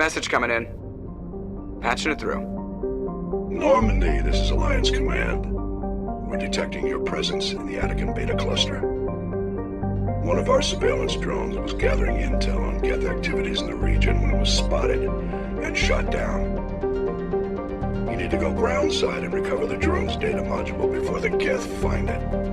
Message coming in. Patching it through. Normandy, this is Alliance Command. We're detecting your presence in the Attican Beta Cluster. One of our surveillance drones was gathering intel on Geth activities in the region when it was spotted and shot down. You need to go groundside and recover the drone's data module before the Geth find it.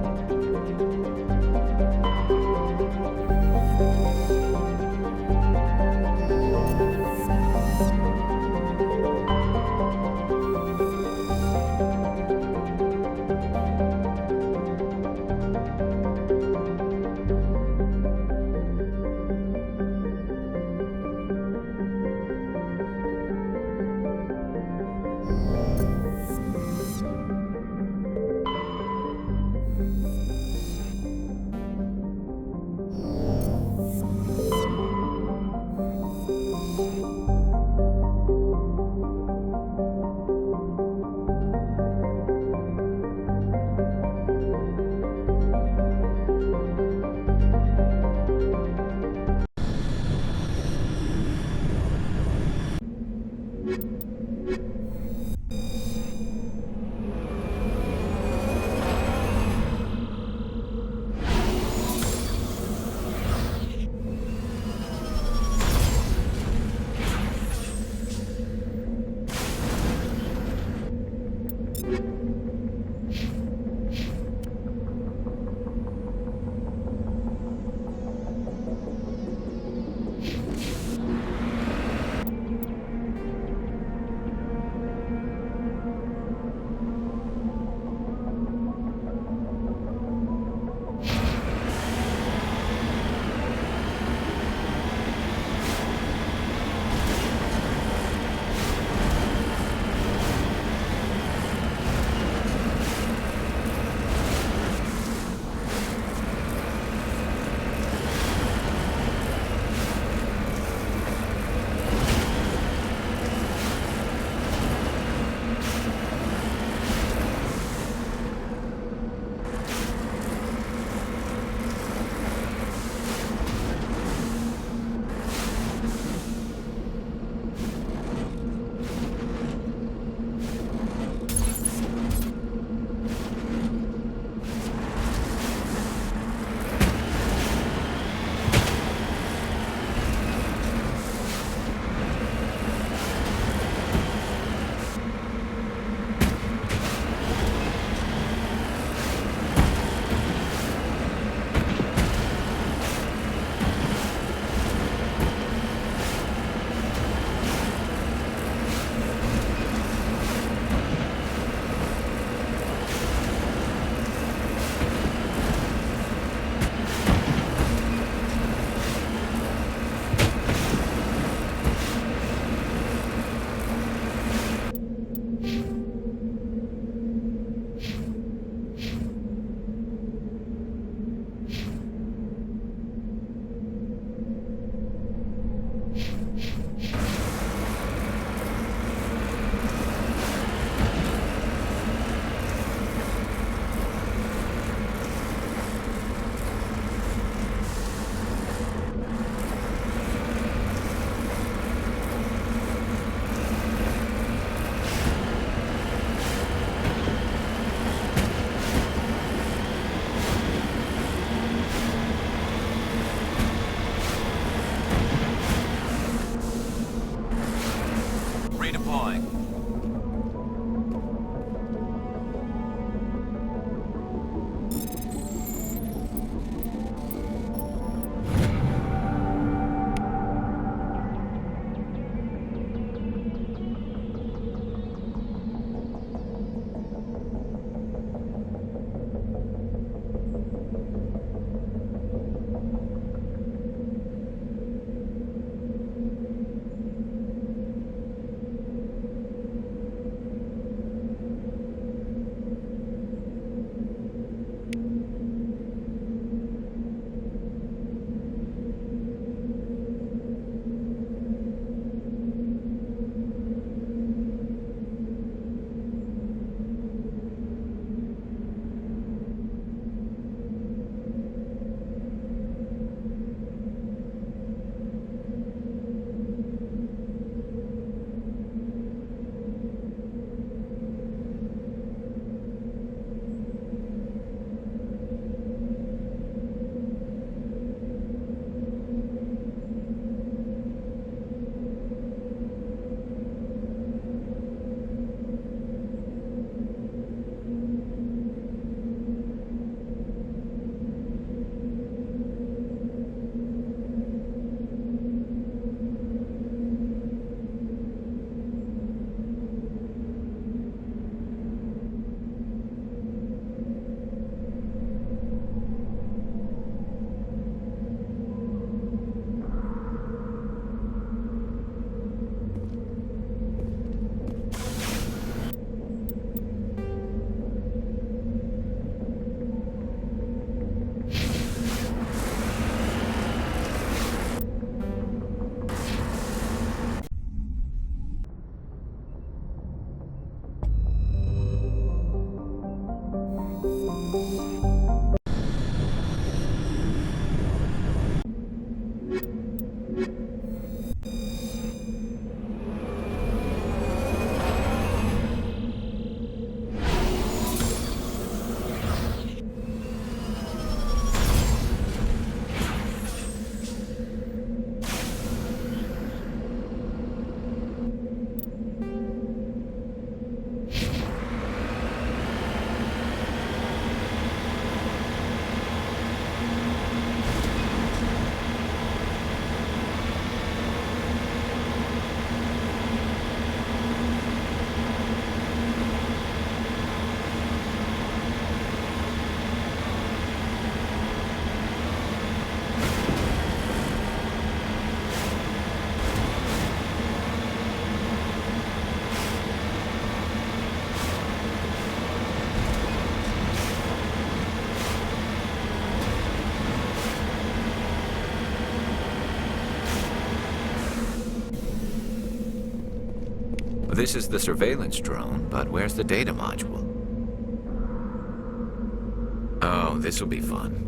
This is the surveillance drone, but where's the data module? Oh, this will be fun.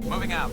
Moving out.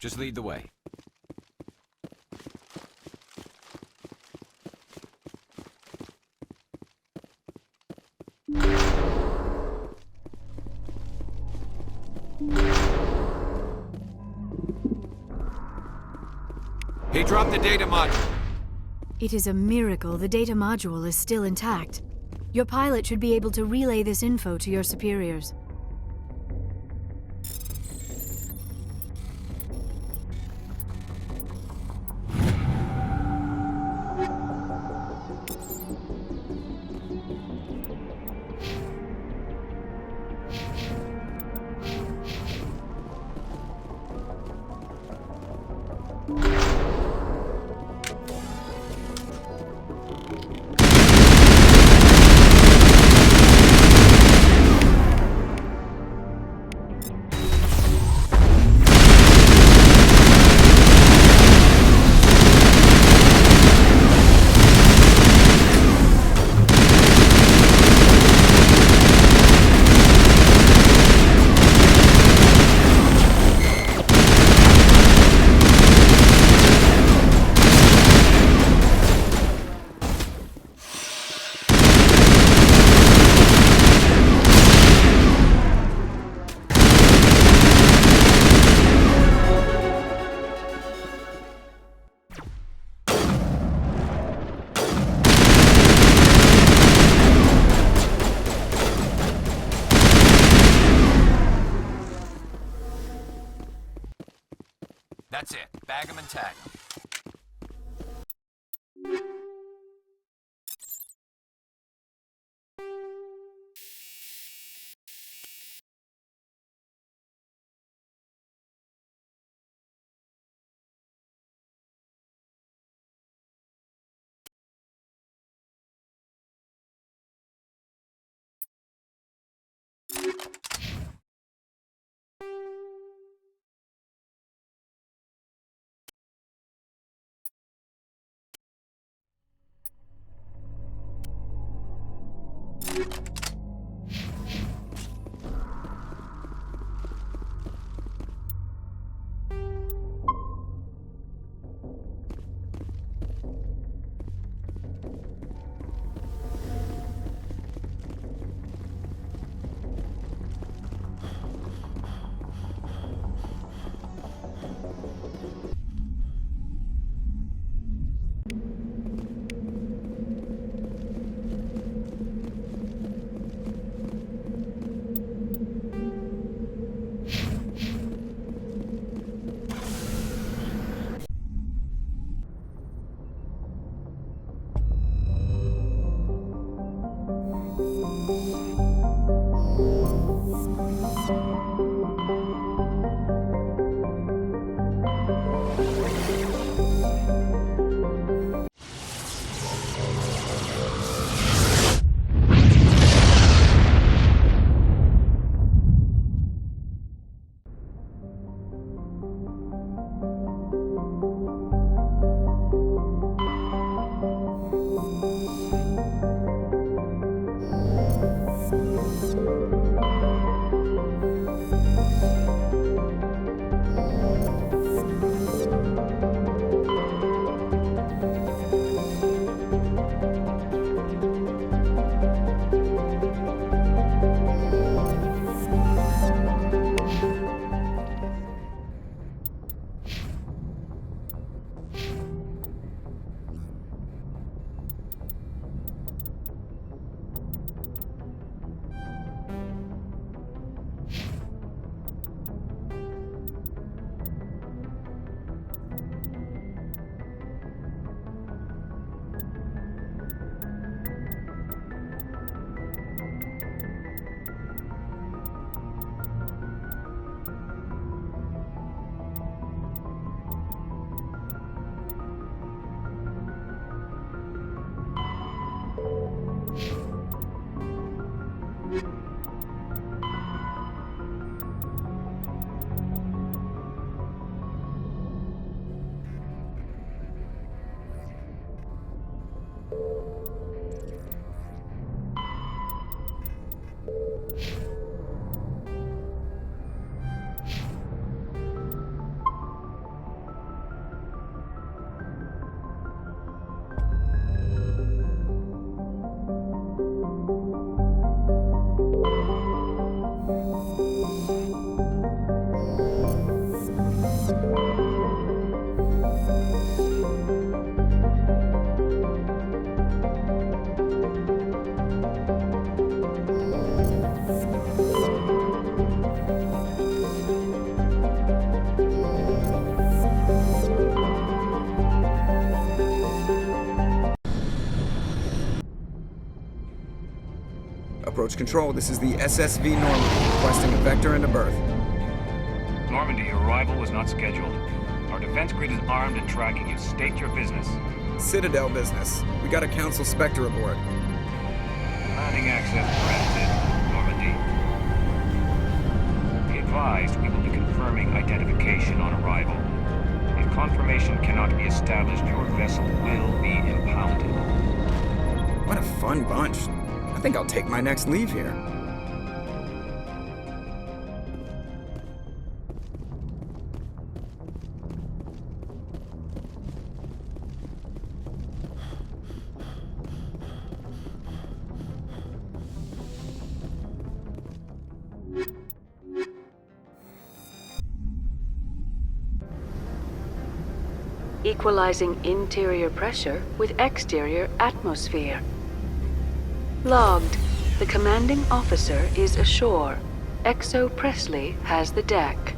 Just lead the way. He dropped the data module. It is a miracle the data module is still intact. Your pilot should be able to relay this info to your superiors. That's it. Bag 'em and tag 'em. Approach control, this is the SSV Normandy, requesting a vector and a berth. Normandy, your arrival was not scheduled. Our defense grid is armed and tracking you. State your business. Citadel business. We got a Council Spectre aboard. Landing access granted, Normandy. Be advised, we will be confirming identification on arrival. If confirmation cannot be established, your vessel will be impounded. What a fun bunch. I think I'll take my next leave here. Equalizing interior pressure with exterior atmosphere. Logged. The commanding officer is ashore. Exo Presley has the deck.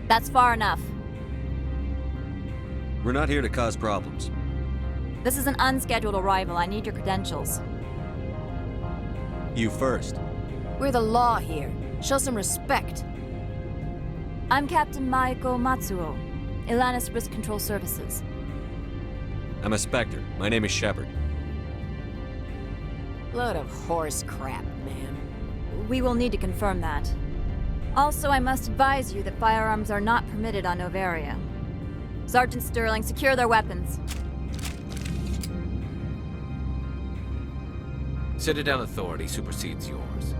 That's far enough. We're not here to cause problems. This is an unscheduled arrival. I need your credentials. You first. We're the law here. Show some respect. I'm Captain Maiko Matsuo, Ilanis Risk Control Services. I'm a Spectre. My name is Shepard. Load of horse crap, man. We will need to confirm that. Also, I must advise you that firearms are not permitted on Novaria. Sergeant Sterling, secure their weapons. Citadel authority supersedes yours.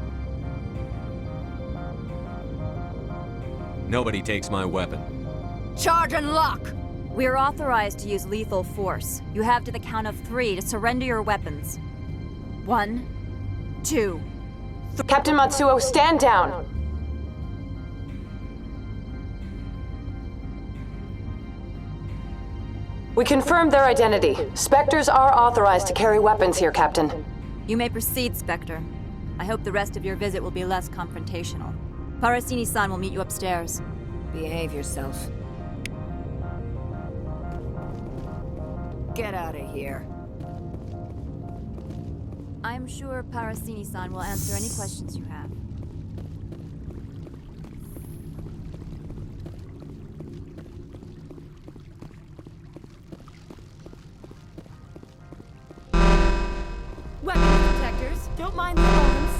Nobody takes my weapon. Charge and lock! We are authorized to use lethal force. You have to the count of 3 to surrender your weapons. 1, 2. Captain Matsuo, stand down! We confirmed their identity. Spectres are authorized to carry weapons here, Captain. You may proceed, Spectre. I hope the rest of your visit will be less confrontational. Parasini-san will meet you upstairs. Behave yourself. Get out of here. I'm sure Parasini-san will answer any questions you have. Weapons detectors, don't mind the alarms.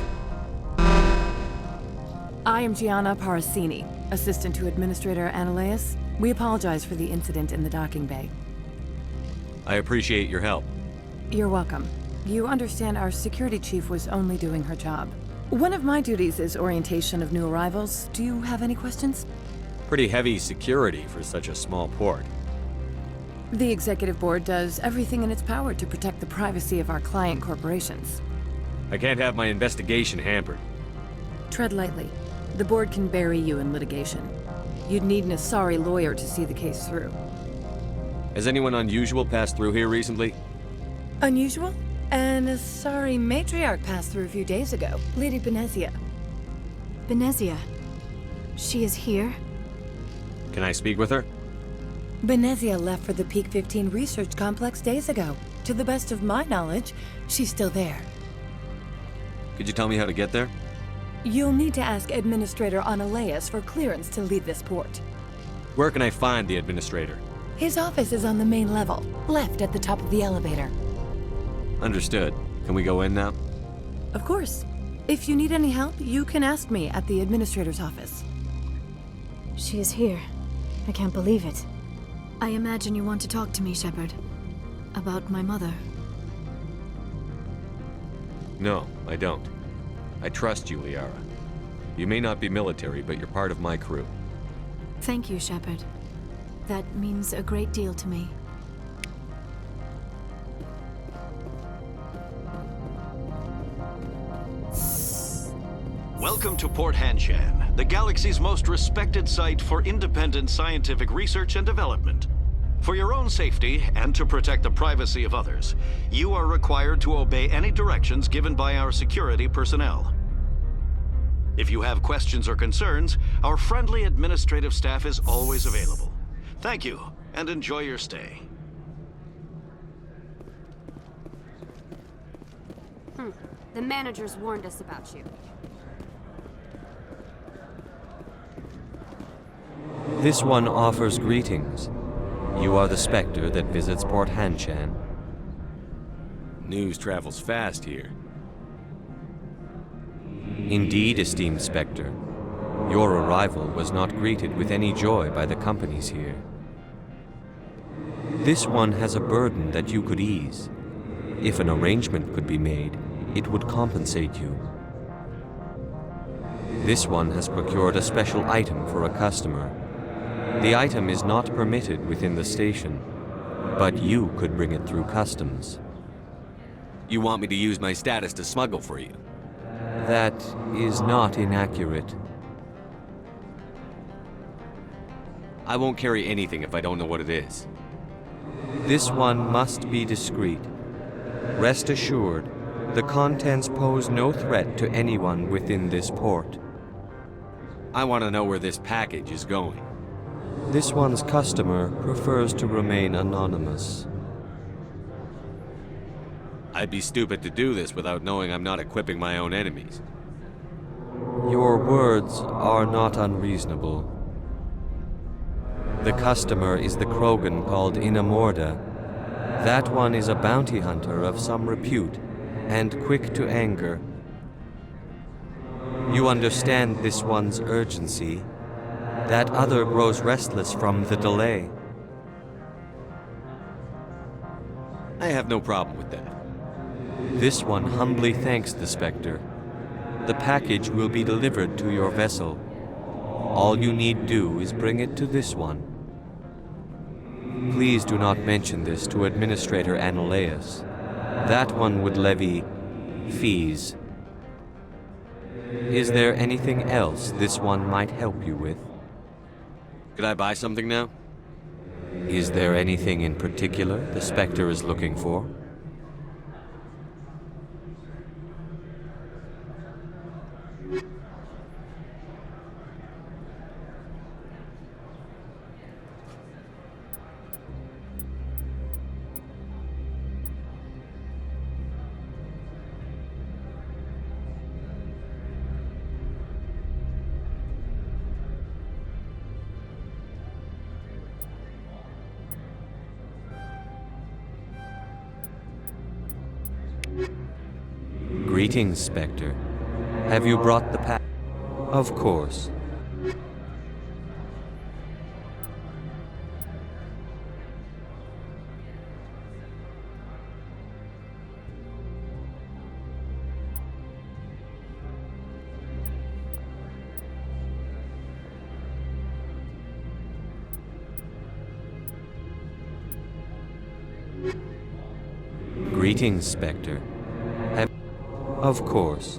I am Gianna Parasini, assistant to Administrator Ananias. We apologize for the incident in the docking bay. I appreciate your help. You're welcome. You understand our security chief was only doing her job. One of my duties is orientation of new arrivals. Do you have any questions? Pretty heavy security for such a small port. The executive board does everything in its power to protect the privacy of our client corporations. I can't have my investigation hampered. Tread lightly. The board can bury you in litigation. You'd need an Asari lawyer to see the case through. Has anyone unusual passed through here recently? Unusual? An Asari matriarch passed through a few days ago. Lady Benezia. Benezia. She is here? Can I speak with her? Benezia left for the Peak 15 research complex days ago. To the best of my knowledge, she's still there. Could you tell me how to get there? You'll need to ask Administrator Ananias for clearance to leave this port. Where can I find the administrator? His office is on the main level, left at the top of the elevator. Understood. Can we go in now? Of course. If you need any help, you can ask me at the Administrator's office. She is here. I can't believe it. I imagine you want to talk to me, Shepard. About my mother. No, I don't. I trust you, Liara. You may not be military, but you're part of my crew. Thank you, Shepard. That means a great deal to me. Welcome to Port Hanshan, the galaxy's most respected site for independent scientific research and development. For your own safety and to protect the privacy of others, you are required to obey any directions given by our security personnel. If you have questions or concerns, our friendly administrative staff is always available. Thank you, and enjoy your stay. The managers warned us about you. This one offers greetings. You are the Spectre that visits Port Hanshan. News travels fast here. Indeed, esteemed Spectre. Your arrival was not greeted with any joy by the companies here. This one has a burden that you could ease. If an arrangement could be made, it would compensate you. This one has procured a special item for a customer. The item is not permitted within the station, but you could bring it through customs. You want me to use my status to smuggle for you? That is not inaccurate. I won't carry anything if I don't know what it is. This one must be discreet. Rest assured, the contents pose no threat to anyone within this port. I want to know where this package is going. This one's customer prefers to remain anonymous. I'd be stupid to do this without knowing I'm not equipping my own enemies. Your words are not unreasonable. The customer is the Krogan called Inamorda. That one is a bounty hunter of some repute, and quick to anger. You understand this one's urgency. That other grows restless from the delay. I have no problem with that. This one humbly thanks the Spectre. The package will be delivered to your vessel. All you need do is bring it to this one. Please do not mention this to Administrator Analaeus. That one would levy fees. Is there anything else this one might help you with? Could I buy something now? Is there anything in particular the Spectre is looking for? Greetings, Spectre. Have you brought the pack? Of course. Greetings, Spectre. Of course.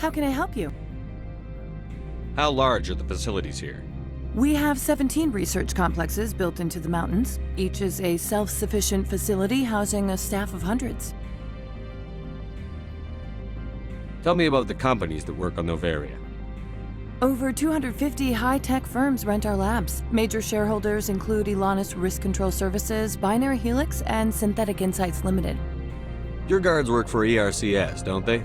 How can I help you? How large are the facilities here? We have 17 research complexes built into the mountains. Each is a self-sufficient facility housing a staff of hundreds. Tell me about the companies that work on Noveria. Over 250 high-tech firms rent our labs. Major shareholders include Elanus Risk Control Services, Binary Helix, and Synthetic Insights Limited. Your guards work for ERCS, don't they?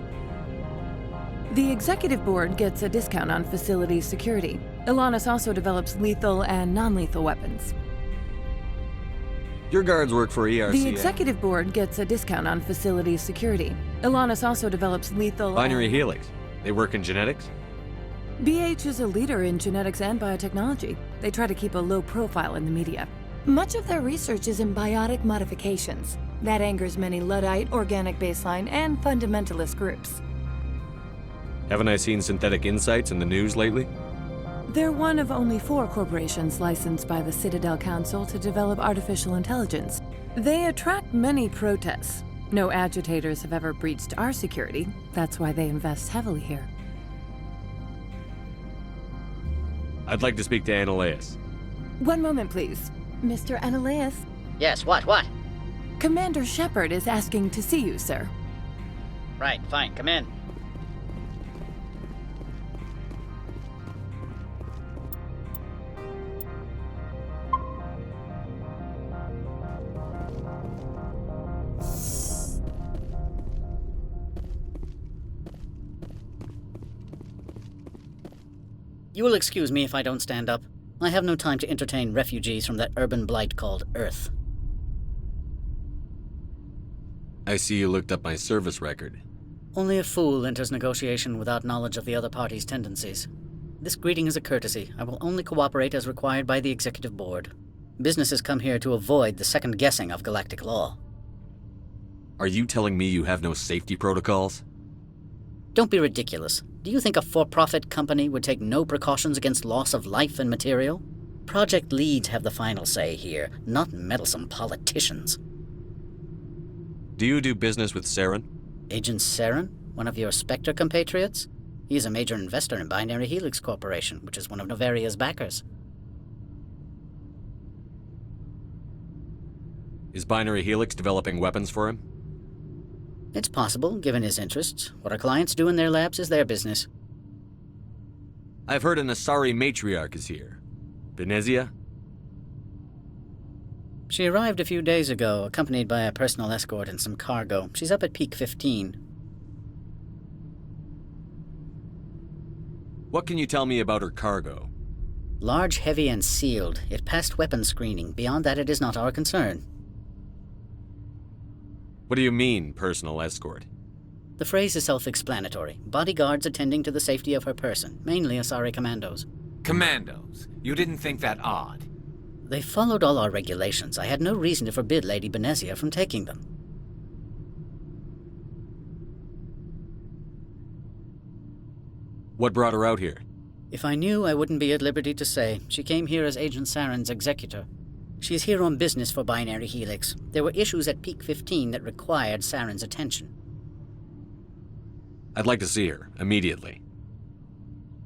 The executive board gets a discount on facility security. Elanus also develops lethal and non-lethal weapons. Your guards work for ERCS. The executive board gets a discount on facility security. Elanus also develops lethal... Binary Helix. They work in genetics? BH is a leader in genetics and biotechnology. They try to keep a low profile in the media. Much of their research is in biotic modifications. That angers many Luddite, organic baseline, and fundamentalist groups. Haven't I seen Synthetic Insights in the news lately? They're one of only 4 corporations licensed by the Citadel Council to develop artificial intelligence. They attract many protests. No agitators have ever breached our security. That's why they invest heavily here. I'd like to speak to Annaleus. One moment, please. Mr. Annaleus? Yes, what? Commander Shepard is asking to see you, sir. Right, fine, come in. You will excuse me if I don't stand up. I have no time to entertain refugees from that urban blight called Earth. I see you looked up my service record. Only a fool enters negotiation without knowledge of the other party's tendencies. This greeting is a courtesy. I will only cooperate as required by the Executive Board. Businesses come here to avoid the second guessing of galactic law. Are you telling me you have no safety protocols? Don't be ridiculous. Do you think a for-profit company would take no precautions against loss of life and material? Project leads have the final say here, not meddlesome politicians. Do you do business with Saren? Agent Saren? One of your Spectre compatriots? He is a major investor in Binary Helix Corporation, which is one of Novaria's backers. Is Binary Helix developing weapons for him? It's possible, given his interests. What our clients do in their labs is their business. I've heard an Asari matriarch is here. Benezia? She arrived a few days ago, accompanied by a personal escort and some cargo. She's up at Peak 15. What can you tell me about her cargo? Large, heavy, and sealed. It passed weapons screening. Beyond that, it is not our concern. What do you mean, personal escort? The phrase is self-explanatory. Bodyguards attending to the safety of her person, mainly Asari commandos. Commandos? You didn't think that odd? They followed all our regulations. I had no reason to forbid Lady Benezia from taking them. What brought her out here? If I knew, I wouldn't be at liberty to say. She came here as Agent Saren's executor. She's here on business for Binary Helix. There were issues at Peak 15 that required Saren's attention. I'd like to see her, immediately.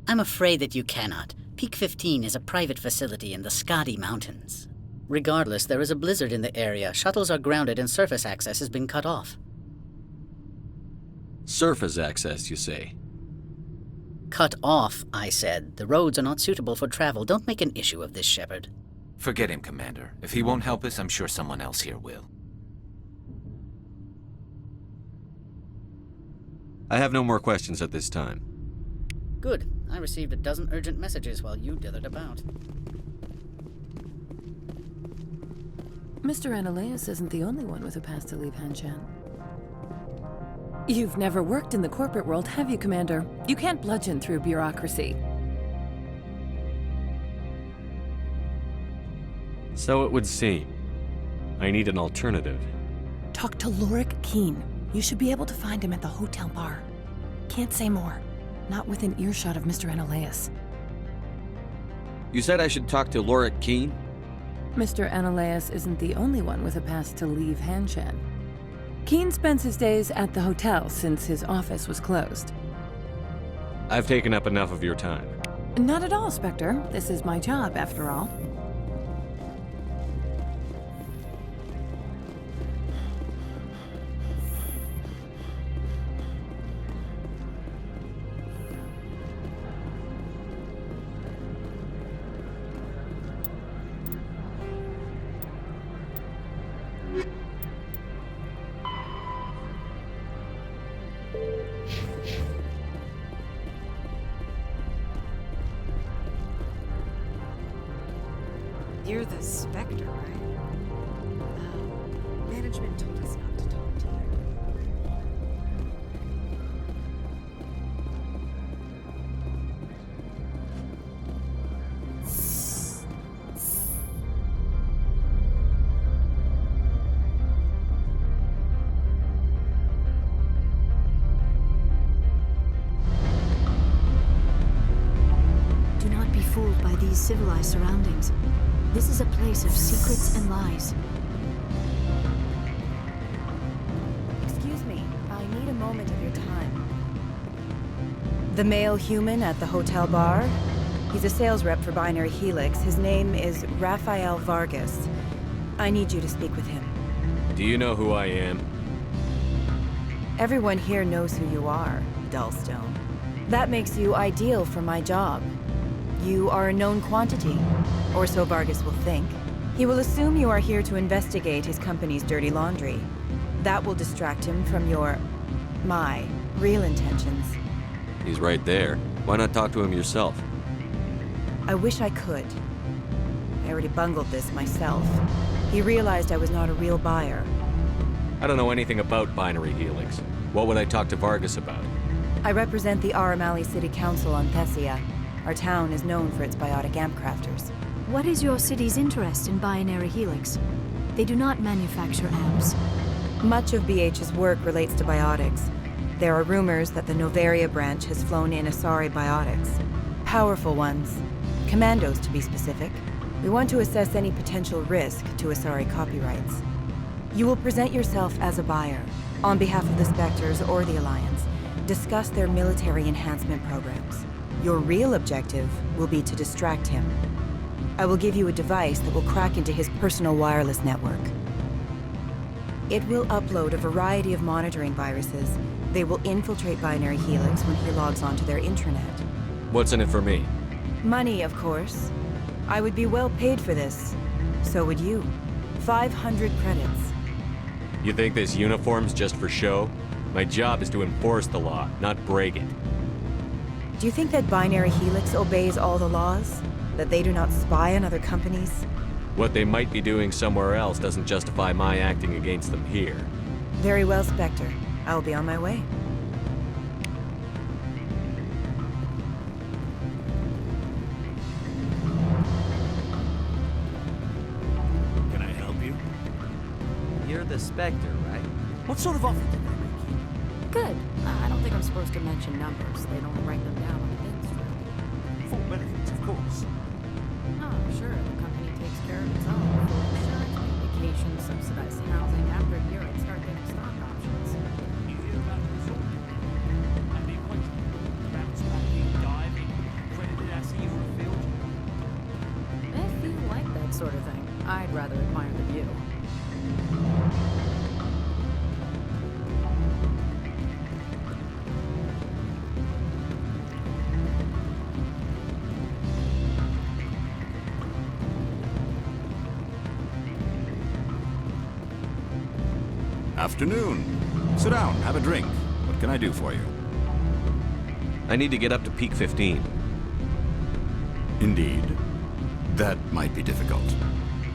I'm afraid that you cannot. Peak 15 is a private facility in the Skadi Mountains. Regardless, there is a blizzard in the area. Shuttles are grounded and surface access has been cut off. Surface access, you say? Cut off, I said. The roads are not suitable for travel. Don't make an issue of this, Shepard. Forget him, Commander. If he won't help us, I'm sure someone else here will. I have no more questions at this time. Good. I received a dozen urgent messages while you dithered about. Mr. Annaleus isn't the only one with a pass to leave Hanshan. You've never worked in the corporate world, have you, Commander? You can't bludgeon through bureaucracy. So it would seem. I need an alternative. Talk to Lorik Keen. You should be able to find him at the hotel bar. Can't say more. Not within earshot of Mr. Annaleus. You said I should talk to Lorik Keen? Mr. Annaleus isn't the only one with a pass to leave Hanshan. Keen spends his days at the hotel since his office was closed. I've taken up enough of your time. Not at all, Spectre. This is my job, after all. You're the Spectre, right? Management told us not to talk to you. Do not be fooled by these civilized surroundings. This is a place of secrets and lies. Excuse me, I need a moment of your time. The male human at the hotel bar? He's a sales rep for Binary Helix. His name is Rafael Vargas. I need you to speak with him. Do you know who I am? Everyone here knows who you are, Dullstone. That makes you ideal for my job. You are a known quantity, or so Vargas will think. He will assume you are here to investigate his company's dirty laundry. That will distract him from my real intentions. He's right there. Why not talk to him yourself? I wish I could. I already bungled this myself. He realized I was not a real buyer. I don't know anything about Binary Helix. What would I talk to Vargas about? I represent the Aramali City Council on Thessia. Our town is known for its biotic amp crafters. What is your city's interest in Binary Helix? They do not manufacture amps. Much of BH's work relates to biotics. There are rumors that the Novaria branch has flown in Asari biotics. Powerful ones. Commandos, to be specific. We want to assess any potential risk to Asari copyrights. You will present yourself as a buyer, on behalf of the Spectres or the Alliance. Discuss their military enhancement programs. Your real objective will be to distract him. I will give you a device that will crack into his personal wireless network. It will upload a variety of monitoring viruses. They will infiltrate Binary Helix when he logs onto their intranet. What's in it for me? Money, of course. I would be well paid for this. So would you. 500 credits. You think this uniform's just for show? My job is to enforce the law, not break it. Do you think that Binary Helix obeys all the laws? That they do not spy on other companies? What they might be doing somewhere else doesn't justify my acting against them here. Very well, Spectre. I will be on my way. Can I help you? You're the Spectre, right? What sort of offer did they make you? Good. I don't think I'm supposed to mention numbers. They don't write them down on the bin strip. Full benefits, of course. Oh, sure. The company takes care of its own. Full insurance, vacation, subsidized housing. After a year, I'd start getting stock options. You hear about the resort? And the equation? Bounce packing, diving, credited as you for a field? If you like that sort of thing, I'd rather admire the view. Afternoon. Sit down, have a drink. What can I do for you? I need to get up to peak 15. Indeed. That might be difficult.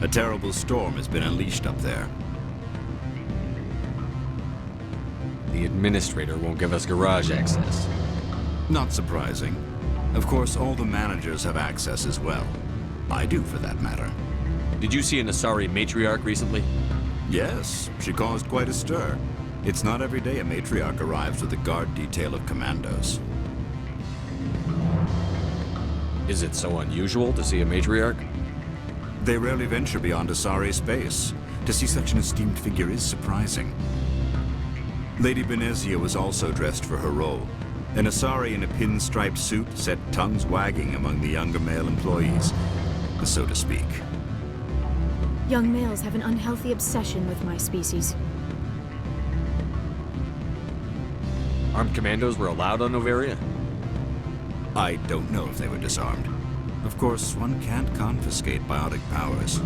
A terrible storm has been unleashed up there. The administrator won't give us garage access. Not surprising. Of course, all the managers have access as well. I do, for that matter. Did you see an Asari matriarch recently? Yes, she caused quite a stir. It's not every day a matriarch arrives with a guard detail of commandos. Is it so unusual to see a matriarch? They rarely venture beyond Asari space. To see such an esteemed figure is surprising. Lady Benezia was also dressed for her role. An Asari in a pinstriped suit set tongues wagging among the younger male employees, so to speak. Young males have an unhealthy obsession with my species. Armed commandos were allowed on Noveria? I don't know if they were disarmed. Of course, one can't confiscate biotic powers.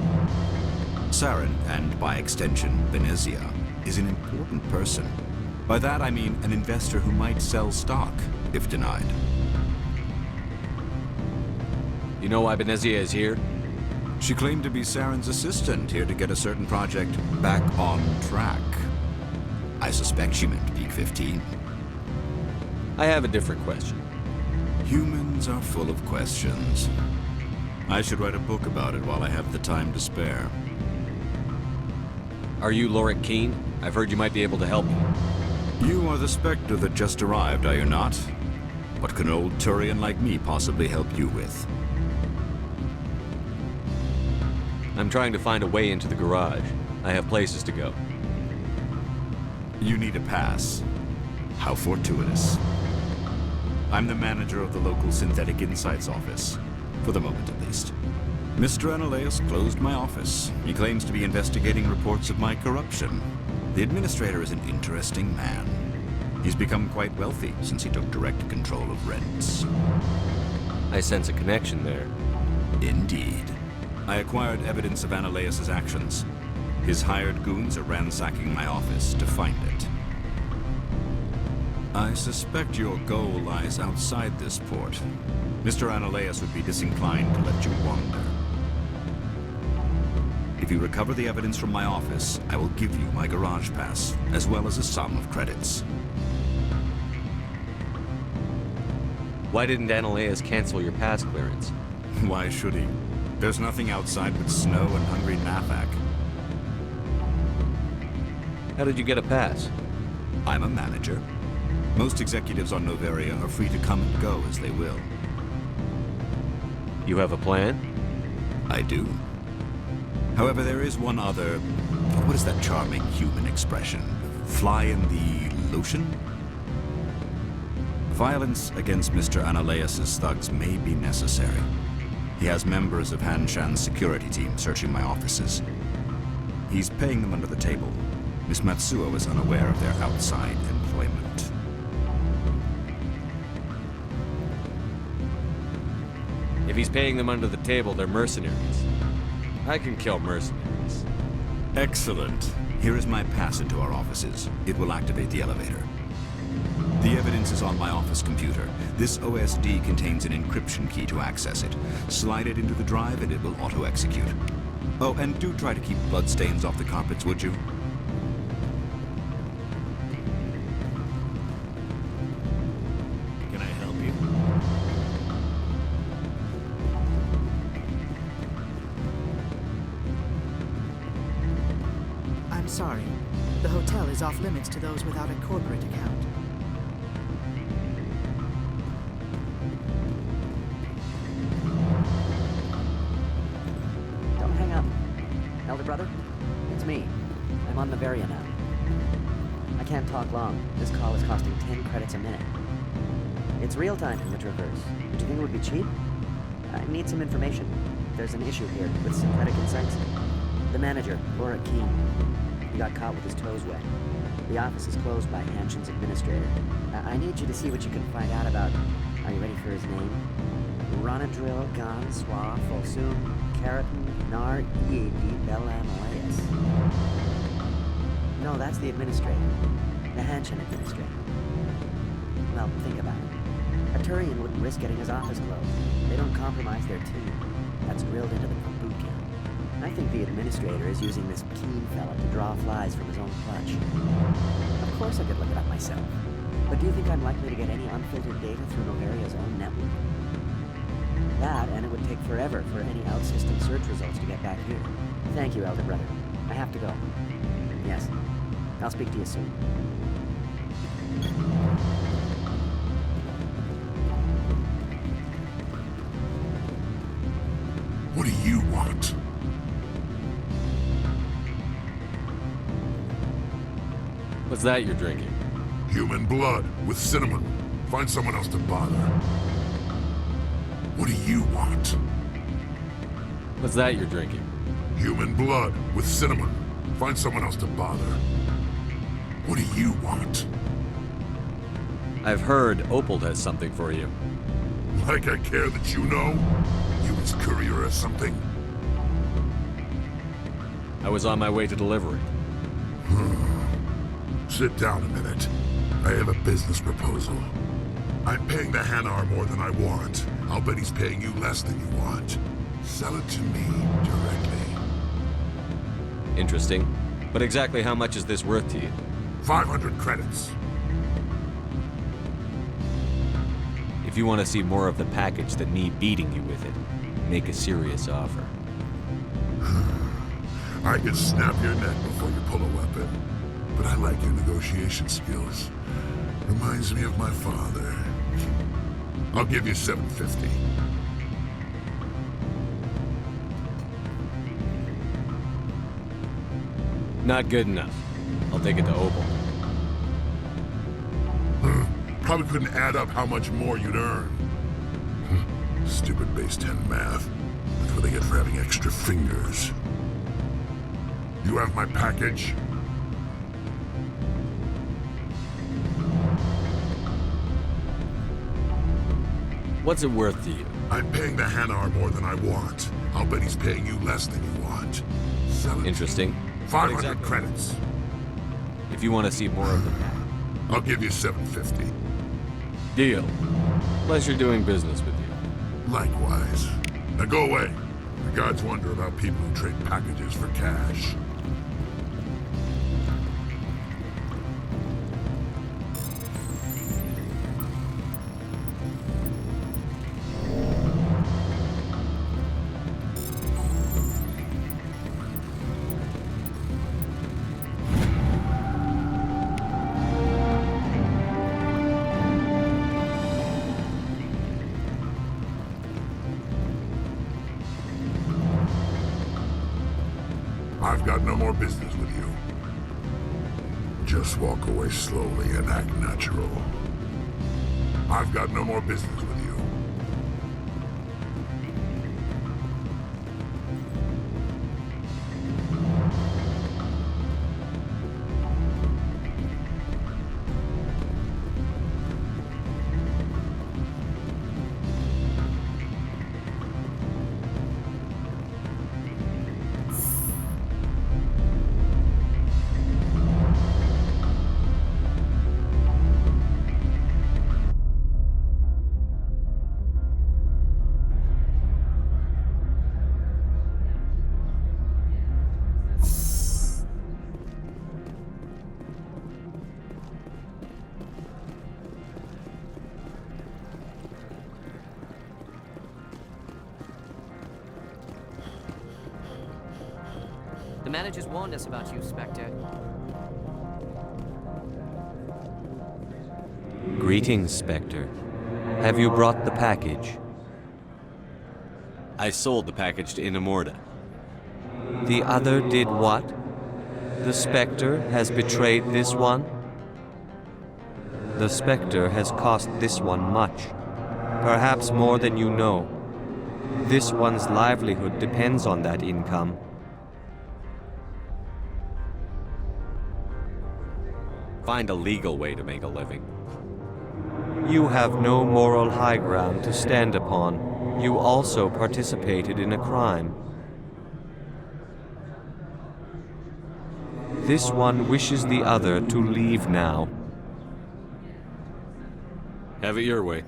Saren, and by extension, Venezia, is an important person. By that I mean an investor who might sell stock, if denied. You know why Venezia is here? She claimed to be Saren's assistant, here to get a certain project back on track. I suspect she meant Peak 15. I have a different question. Humans are full of questions. I should write a book about it while I have the time to spare. Are you Lorik Keen? I've heard you might be able to help me. You are the Spectre that just arrived, are you not? What can an old Turian like me possibly help you with? I'm trying to find a way into the garage. I have places to go. You need a pass. How fortuitous. I'm the manager of the local Synthetic Insights office. For the moment, at least. Mr. Analeus closed my office. He claims to be investigating reports of my corruption. The administrator is an interesting man. He's become quite wealthy since he took direct control of rents. I sense a connection there. Indeed. I acquired evidence of Analeus' actions. His hired goons are ransacking my office to find it. I suspect your goal lies outside this port. Mr. Analeus would be disinclined to let you wander. If you recover the evidence from my office, I will give you my garage pass, as well as a sum of credits. Why didn't Analeus cancel your pass clearance? Why should he? There's nothing outside but snow and hungry Nafak. How did you get a pass? I'm a manager. Most executives on Noveria are free to come and go as they will. You have a plan? I do. However, there is one other... What is that charming human expression? Fly in the lotion? Violence against Mr. Analeus' thugs may be necessary. He has members of Han Shan's security team searching my offices. He's paying them under the table. Miss Matsuo is unaware of their outside employment. If he's paying them under the table, they're mercenaries. I can kill mercenaries. Excellent. Here is my pass into our offices. It will activate the elevator. The evidence is on my office computer. This OSD contains an encryption key to access it. Slide it into the drive and it will auto-execute. Oh, and do try to keep bloodstains off the carpets, would you? Can I help you? I'm sorry. The hotel is off limits to those without a corporate account. Don't hang up. Elder brother, it's me. I'm on Noveria now. I can't talk long. This call is costing 10 credits a minute. It's real time from the Traverse. Do you think it would be cheap? I need some information. There's an issue here with Synthetic Insights. The manager, Lorik Keen. He got caught with his toes wet. The office is closed by Hanshin's administrator. I need you to see what you can find out about... Are you ready for his name? Ronadril Gan Swa Folsum Keratin Nar Ead Belamaleus. No, that's the administrator. The Hanshin administrator. Well, think about it. A Turian wouldn't risk getting his office closed. They don't compromise their team. That's drilled into them from boot camp. I think the administrator is using this Keen fella to draw flies from his own clutch. Of course I could look it up myself. But do you think I'm likely to get any unfiltered data through Noveria's own network? That, and it would take forever for any out-system search results to get back here. Thank you, Elder Brother. I have to go. Yes. I'll speak to you soon. What do you want? What's that you're drinking? Human blood with cinnamon. Find someone else to bother. What do you want? What's that you're drinking? Human blood with cinnamon. Find someone else to bother. What do you want? I've heard Opal has something for you. Like I care that you know? You his courier or something? I was on my way to deliver it. Sit down a minute. I have a business proposal. I'm paying the Hanar more than I want. I'll bet he's paying you less than you want. Sell it to me directly. Interesting. But exactly how much is this worth to you? 500 credits. If you want to see more of the package than me beating you with it, make a serious offer. I could snap your neck before you pull a weapon. But I like your negotiation skills. Reminds me of my father. I'll give you $750. Not good enough. I'll take it to Opal. Probably couldn't add up how much more you'd earn. Stupid base 10 math. That's what they get for having extra fingers. You have my package? What's it worth to you? I'm paying the Hanar more than I want. I'll bet he's paying you less than you want. Sell it. Interesting. 500 credits. If you want to see more of the pack. I'll give you $750. Deal. Pleasure doing business with you. Likewise. Now go away. The gods wonder about people who trade packages for cash. I've got no more business with you. Just walk away slowly and act natural. I've got no more business with you. The managers warned us about you, Spectre. Greetings, Spectre. Have you brought the package? I sold the package to Inamorda. The other did what? The Spectre has betrayed this one? The Spectre has cost this one much. Perhaps more than you know. This one's livelihood depends on that income. Find a legal way to make a living. You have no moral high ground to stand upon. You also participated in a crime. This one wishes the other to leave now. Have it your way.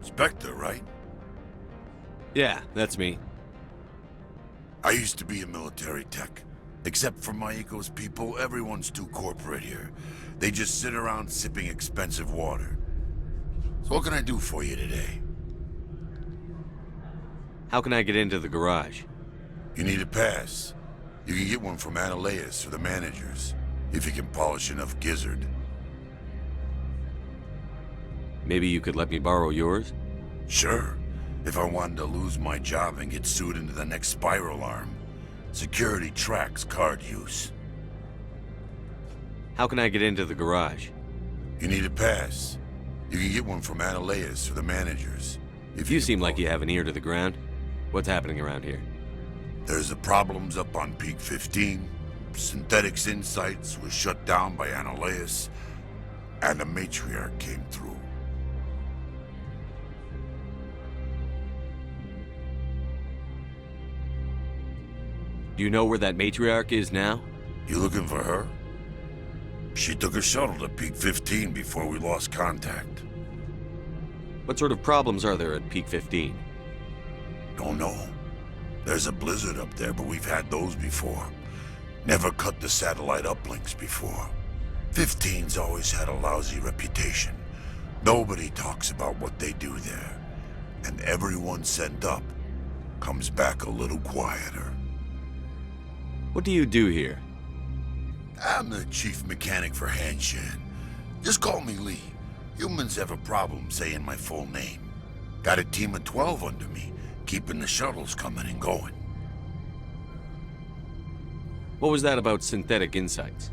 Spectre, right? Yeah, that's me. I used to be a military tech. Except for Maiko's people, everyone's too corporate here. They just sit around sipping expensive water. So what can I do for you today? How can I get into the garage? You need a pass. You can get one from Ananias or the managers, if you can polish enough gizzard. Maybe you could let me borrow yours? Sure. If I wanted to lose my job and get sued into the next spiral arm. Security tracks card use. How can I get into the garage? You need a pass. You can get one from Ananias or the managers. If you seem like you have an ear to the ground, what's happening around here? There's the problems up on Peak 15. Synthetics Insights was shut down by Ananias, and the matriarch came through. Do you know where that matriarch is now? You looking for her? She took a shuttle to Peak 15 before we lost contact. What sort of problems are there at Peak 15? Don't know. There's a blizzard up there, but we've had those before. Never cut the satellite uplinks before. 15's always had a lousy reputation. Nobody talks about what they do there. And everyone sent up comes back a little quieter. What do you do here? I'm the chief mechanic for Hanshan. Just call me Lee. Humans have a problem saying my full name. Got a team of 12 under me, keeping the shuttles coming and going. What was that about Synthetic Insights?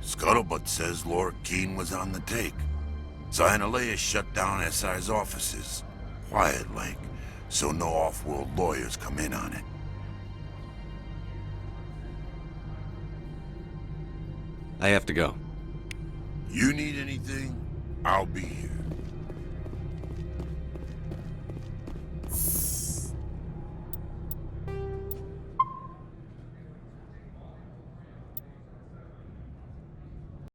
Scuttlebutt says Laura Keene was on the take. So Ananias shut down SI's offices. Quiet-like, so no off-world lawyers come in on it. I have to go. You need anything? I'll be here.